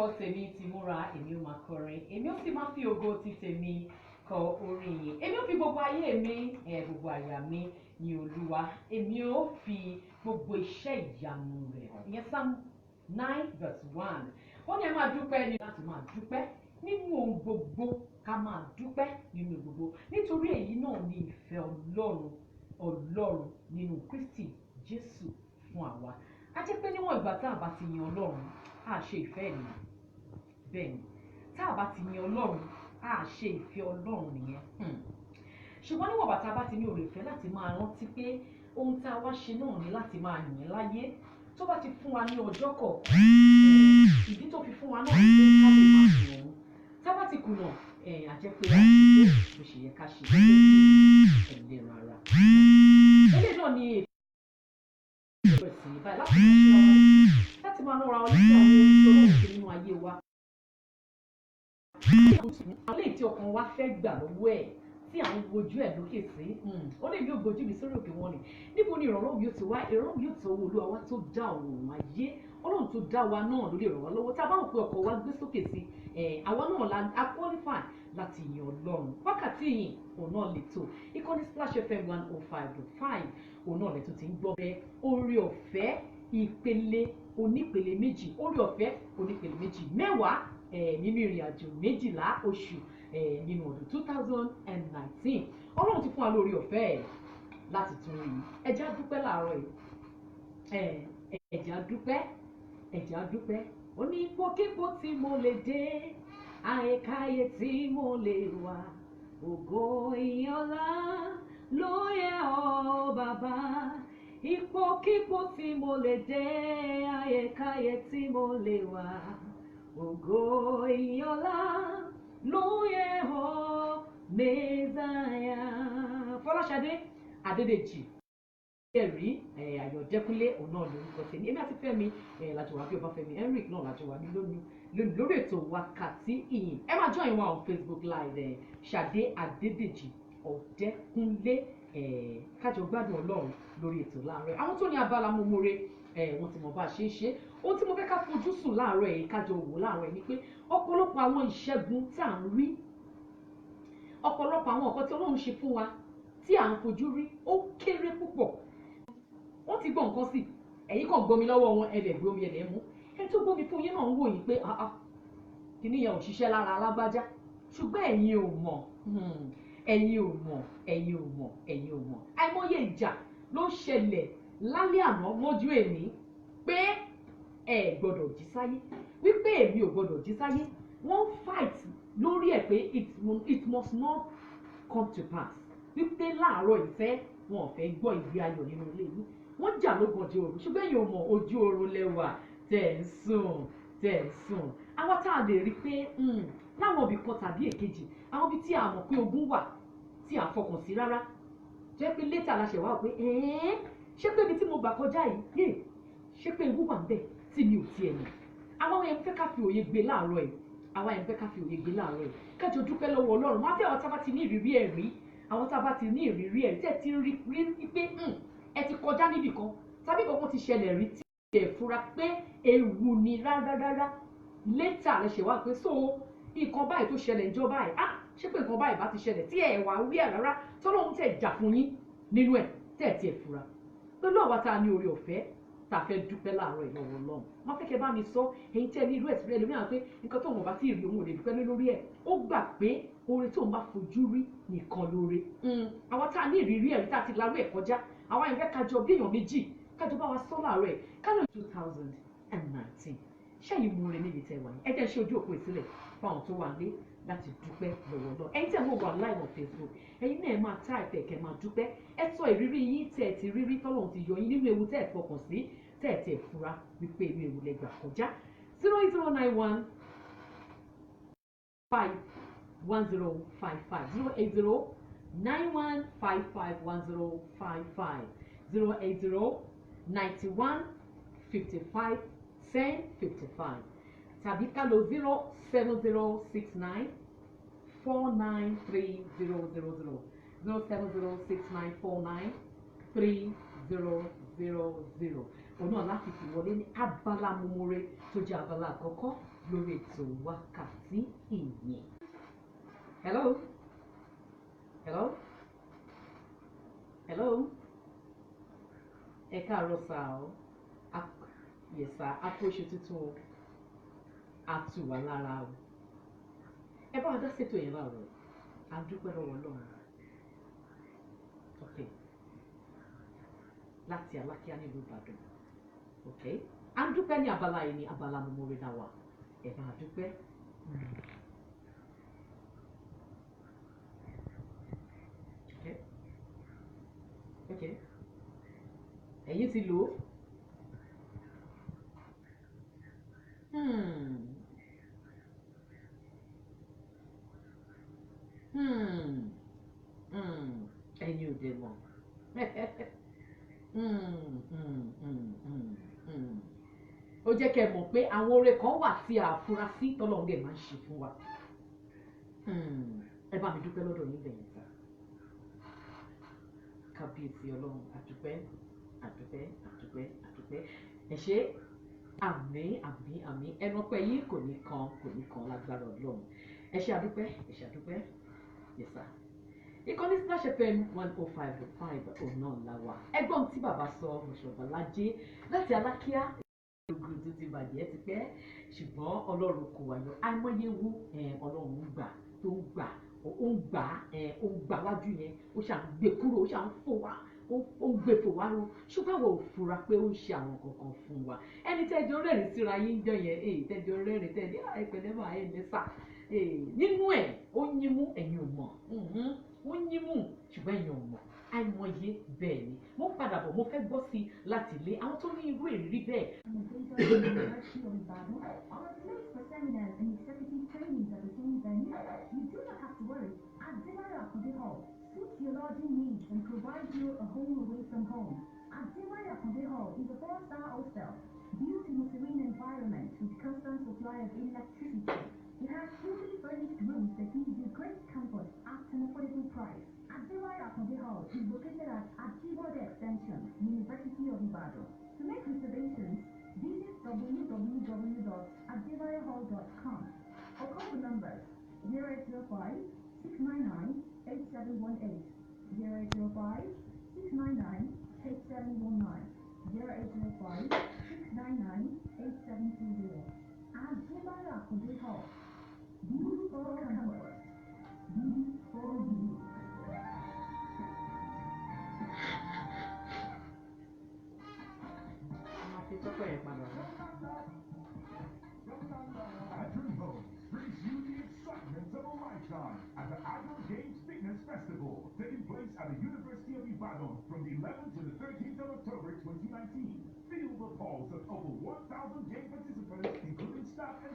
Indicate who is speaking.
Speaker 1: ọkọ tèmi ti múra èmi ó máa kọrin èmi ó sì máa fi ògo ti tèmi kọ orin yìí èmi ó fi gbogbo ayé mi gbogbo àyà mi ní Olúwa èmi ó fi gbogbo iṣẹ́ ìyanu rẹ̀ ìyẹn Psalm 9:1 ó ní ẹ máa dúpẹ́ ní láti máa dúpẹ́ nínú ohun gbogbo ká máa dúpẹ́ nínú gbogbo nítorí èyí náà ni ìfẹ́ Ọlọ́run nínú Kristi Jésù fún àwa a jẹ́ pé níwọ̀n ìgbà tá a bá ti yan Ọlọ́run a ṣe ìfẹ́ ènìyàn bẹ́ẹ̀ ni tá a bá ti yan Ọlọ́run a ṣe ìfẹ́ Ọlọ́run nìyẹn ṣùgbọ́n níwọ̀n ìgbà tá a bá ti ní oore ọ̀fẹ́ láti máa rántí pé ohun tá a wá ṣe náà ni láti máa yìn láyé tó bá ti fún wa ní ọjọ́ kọ̀ọ̀kan ìdí tó fi fún wa náà ni pé ká lè máa yìn òun tá a bá ti kùnà àjẹpé àti bó ṣe yẹ ká ṣe ẹ̀lẹ́ rárá eléyìí náà ni ètò ìsìn báyìí láti máa rọra wọn létí àwọn ohun tí Ọlọ́run ṣe nínú ayé wa àwọn eléyìí tí ọkàn wa fẹ́ gbà lọ́wọ́ ẹ̀ tí à ń wojú ẹ̀ lókè sí ó lè ní ògbójú mi sórí òkè wọn ni níbo ni ìrànlọ́wọ́ mi yóò ti wá ìrànlọ́wọ́ mi yóò ti owó Olúwa wa tó dá ọ̀run ayé Ọlọ́run tó dá wa náà ló lè ràn wá lọ́wọ́ tá a bá wò pé ọkọ̀ wa gbé sókè sí àwa náà a qualify láti yan Ọlọ́run wákàtí yìí òun náà lè tó ìkànnì Splash FM 105.5 òun náà lè tó ti ń gbọ́ bẹ́ẹ̀ oore ọ̀fẹ́ ìpele onípele méjì oore ọ̀fẹ́ onípele méjì mẹ́wàá nínú ìrìn àjò 12 oṣù nínú ọdún 2019 Ọlọ́run ti fún wa lórí ọ̀fẹ́ láti tún rí ẹ jẹ́ á dúpẹ́ láàárọ̀ yìí ẹ jẹ́ á dúpẹ́ ó ní ipòkípò tí mo lè dé àyíkáyé tí mo lè wà ògo ìyìn ọlá ló yẹ ọ́ bàbá ipòkípò tí mo lè dé àyíkáyé tí mo lè wà ògo ìyìn ọlá ló yẹ ọ́ Mèsáyà. Fọláṣadé Adédèjì ẹ̀rí Ayọ̀dẹ́kúnlé òun náà lórúkọ tèmi èmi àti Fẹ́mi làjọwà bí Ọbáfẹ́mi Henrik náà làjọwà bí lórí ètò wákàtí ìyìn ẹ máa join wa on Facebook live Ṣadé Adédèjì Ọ̀dẹ́kúnlé kájọ gbádùn Ọlọ́run lórí ètò láàárọ̀ àwọn tó ní abala mọ́mọ́re wọ́n ti mọ̀ bá ṣe é ṣe ohun tí mo fẹ́ ká fojú sùn láàárọ̀ yìí kájọ wò láàárọ̀ yìí ni pé ọ̀pọ̀lọpọ̀ àwọn ìṣẹ́gun tí à ń rí ọ̀pọ̀lọpọ̀ àwọn nǹkan tí Ọlọ́run ṣe fún wa tí à ń fojú rí ó kéré púpọ̀ wọ́n ti gbọ́ nǹkan sí ẹ̀yin kan gbomi lọ́wọ́ wọn ẹ̀lẹ̀ gbomi ẹ̀lẹ̀ mú ẹni tó gbomi fún yín náà ń wò yín pé kìíní yẹn ò ṣiṣẹ́ lára alágbájá ṣùgbọ́n ẹ̀yin ò mọ̀ àìmọye ìjà ló ṣẹlẹ̀ lálẹ́ àná mọ́jú èní pé ẹ gbọ́dọ̀ jí sáyé wípé èmi ò gbọ́dọ̀ jí sáyé wọ́n fight lórí ẹ̀ pé it must not come to pass wípé láàárọ̀ ìfẹ́ wọn ò fẹ́ gbọ́ ìgbé ayọ̀ nínú ilé yìí wọ́n jà lógànjọ́ òru ṣùgbọ́n èèyàn mọ̀ ojú oorun lẹ́wà tẹ̀ ń sùn àwọn tá a lè rí pé láwọn ibì kan tàbí èkejì àwọn ibi tí a mọ̀ pé ogun wà tí a fọkàn sí rárá jẹ́ pé létà la ṣẹ̀ wá pé ṣé pé ibi tí mo gbà kọjá yìí ṣé pé ewu wà ń bẹ̀ tí mi ò tiẹ̀ mọ̀ àwọn yẹn fẹ́ ká fi òye gbé láàárọ̀ yìí kájọ dúpẹ́ lọ́wọ́ Ọlọ́run wọ́n á fẹ́ àwọn tá a bá ti ní ìrírí ẹ̀rí àwọn tá a bá ti ní ìrírí ẹ̀rí tẹ̀ ti rí pé ẹ ti kọjá níbì kan tàbí kankan ti ṣẹlẹ̀ rí tí ẹ fura pé ewu ni rárá létà lẹ ṣe wá pé so nǹkan báyìí tó ṣẹlẹ̀ ń jọ báyìí ṣé pé nǹkan báyìí bá ti ṣẹlẹ̀ tí ẹ wà rí ẹ̀ rárá tọ́lọ́run tẹ̀ jà fún yín nínú ẹ̀ tẹ̀ tí ẹ fura pẹ̀lú àwa tá a ní oore ọ̀fẹ́ tá a fẹ́ dúpẹ́ láàárọ̀ ìlọ́wọ́ Ọlọ́run wọ́n fẹ́ kẹ́ bá mi sọ ẹ̀yin tẹ́ ní irú ẹ̀sìn rẹ̀ lómi àwọn pé nǹkan tó wọn bá ti rí òun ò lè dúpẹ́ lórí ẹ̀ ó gbà pé oore tó ń bá fojú rí nìkan lóore àwọn tá a ní ìrírí ẹ̀rí tá a ti larú ẹ̀ kọjá àwọn ẹ̀fẹ́ kájọ bí èèyàn méjì kájọ bá wa sọ láàárọ̀ ẹ̀ kánò 2019 ṣẹ́yìn mú rẹ̀ níbi tẹ́ wà ní ẹ jẹ́ ṣe ojú òpó ìsílẹ̀ fún àwọn tó wà ní láti dúpẹ́ lọ́wọ́ lọ ẹ̀yin tẹ́ ń wò wá live on Facebook ẹ̀yin náà máa type ẹ̀kẹ́ máa dúpẹ́ ẹ sọ ìrírí yín tẹ́ ẹ ti rírí tọ́lọ́run ti yọ yín nínú ewu tẹ́ ẹ fọkàn sí tẹ́ ẹ tẹ́ ẹ fura wípé inú ewu lẹ gbà kọjá 08091 51055 08091551055 08091 55 1055 tàbí ká lò 07069 493 000 07069 493 òun náà láti fi wọlé ní abala mumure tó jẹ́ abala àkọ́kọ́ lórí ètò wákàtí ìyìn. Hello? Hello? Hello? Ẹ káàárọ̀ sà o. Yes sà, a kú oṣù tuntun o. A tù wá lára o. Ẹ bá wa dá ṣètò yẹn láàárọ̀. A dúpẹ́ lọ́wọ́ Ọlọ́run. Okay. Láti Alákíá nílùú Ìbàdàn. Okay. A dúpẹ́ ní abala yìí ní abala Mumore náà wà. Ẹ bá a dúpẹ́. Okay. Okay. Ẹ̀yin ti lò ó. Ẹ̀yin ò dé mọ̀. Ó jẹ́ kẹ́ mọ̀ pé àwọn oore kan wà tí a fura sí tọ́lọ́run dẹ̀ máa ń ṣe fún wa. Ẹ bá mi dúpẹ́ lọ́dọ̀ yín bẹ̀yẹn sá. Kábíyèsí Ọlọ́run, àdúpẹ́, àdúpẹ́, àdúpẹ́, àdúpẹ́. Ẹ ṣé àmín, àmín, àmín. Ẹnu ọpẹ́ yín kò ní kan lágbára Ọlọ́run. Ẹ ṣé àdúpẹ́, ẹ ṣé àdúpẹ́. Yes sir. Ìkànnì Splash FM 105.5 òun náà la wà. Ẹgbọ́n tí bàbá sọ Mọ̀ṣọ̀bọ̀lájé láti Alákíá ogun tó ti bàjẹ́ ti pẹ́, ṣùgbọ́n Ọlọ́run kò wá yọ. Àìmọye ewu Ọlọ́run ń gbà ó ń gbà wájú yẹn, ó ṣà ń gbé kúrò, ó ṣà ń fò wá, ó ń gbé fò wá ro. Ṣùgbọ́n àwọn ò fura pé ó ń ṣe àwọn kankan fún wa. Ẹni tẹ́jọ́ rẹ́rìn síra yín jọ yẹn, tẹ́jọ́ rẹ́rìn tẹ́jọ́ ẹ̀pẹ̀lẹ́ máa ẹ̀ lẹ́sà. Nínú ẹ̀ ó yín mú ẹ̀yin ò mọ̀. Ó yín mú ṣùgbọ́n ẹ̀yin ò mọ̀. Àìmọye bẹ́ẹ̀ ni. Mo padà bọ̀, mo fẹ́ gbọ́ sí i láti ilé àwọn tó ní irú ìrírí bẹ́ẹ̀.
Speaker 2: Your lodging needs and provide you a home away from home. Adewale Akonde Hall is a 4-star hostel built in a serene environment with constant supply of electricity. It has fully furnished rooms that give you great comfort at an affordable price. Adewale Akonde Hall is located at Ajibode Extension, University of Ibadan. To make reservations, visit www.adewarehall.com or call the numbers 0805 699 8718, 0805 699 8719, 0805 699 8720. Adewale Akonde Hall. Beauty for comfort. Beauty for you.
Speaker 3: Adrian Homes brings you the excitement of a lifetime at the Agro Games Fitness Festival, taking place at the University of Ibadan from the 11th to the 13th of October 2019. Feel the pulse of over 1,000 game participants, including staff and